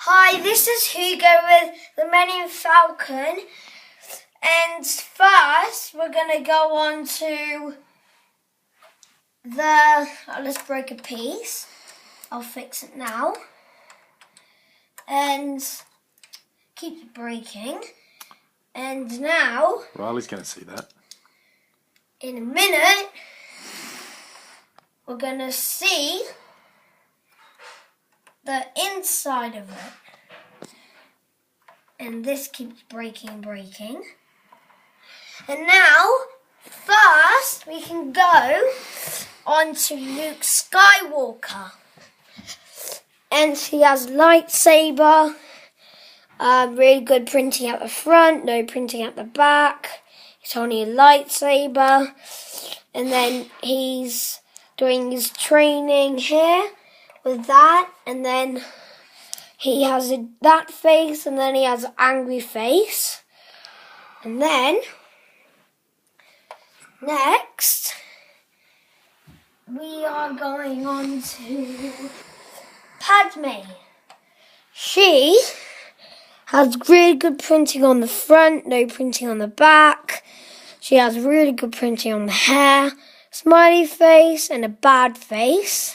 Hi, this is Hugo with the Millennium Falcon, and first we're going to go on to let's break a piece. I'll fix it now. And keeps breaking. And now, Riley's going to see that. In a minute, we're going to see the inside of it. And this keeps breaking. And now, first, we can go on to Luke Skywalker. And he has lightsaber, really good printing at the front, no printing at the back. He's holding a lightsaber. And then he's doing his training here with that. And then he has that face, and then he has an angry face. And then, next, we are going on to Padme. She has really good printing on the front, no printing on the back. She has really good printing on the hair, smiley face, and a bad face.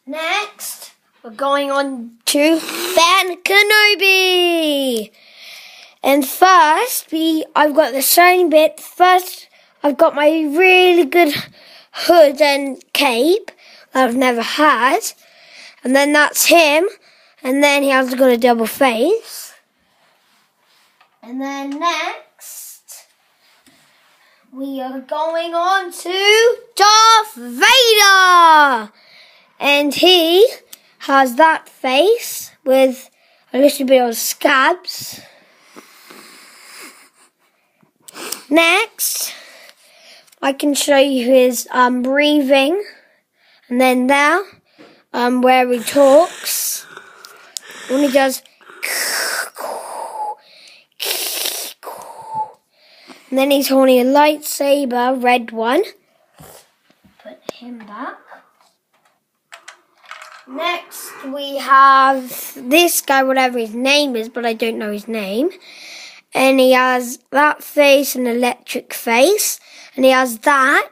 Next, we're going on to Ben Kenobi. And first, I've got the shiny bit. First, I've got my really good hood and cape that I've never had. And then that's him. And then he has got a double face. And then next, we are going on to Darth Vader. And he has that face with a little bit of scabs. Next, I can show you his breathing. And then there, where he talks. When he does. And then he's holding a lightsaber, red one. Put him back. Next, we have this guy, whatever his name is, but I don't know his name. And he has that face, an electric face. And he has that.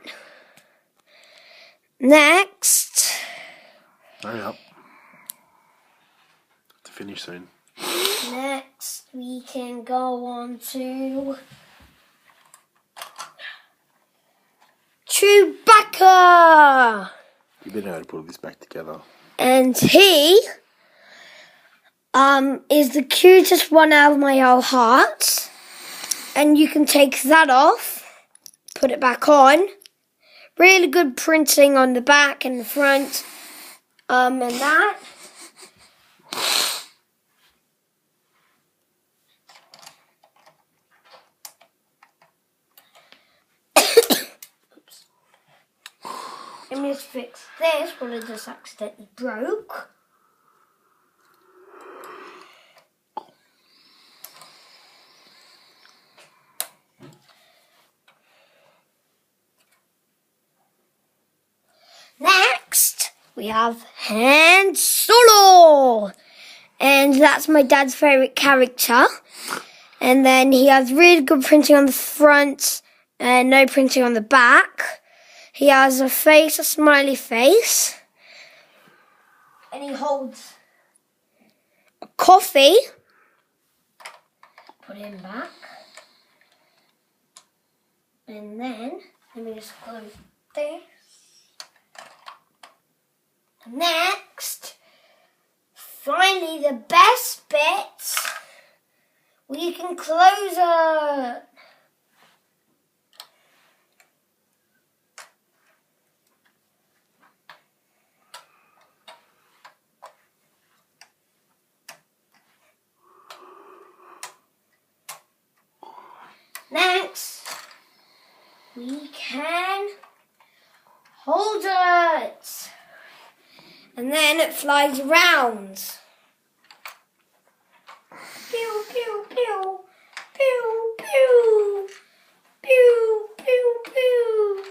Next. Hurry up. To finish soon. Next, we can go on to Chewbacca. You better know how to put all this back together. And he is the cutest one out of my whole heart. And you can take that off, put it back on. Really good printing on the back and the front. And that. Oops. Let me just fix this, what I just accidentally broke. Next, we have Han Solo. And that's my dad's favourite character. And then he has really good printing on the front and no printing on the back. He has a face, a smiley face. And he holds a coffee. Put him back. And then, let me just close this. Next, finally the best bit, we can close it. Next, we can hold it. And then it flies around. Pew, pew, pew. Pew, pew. Pew, pew, pew.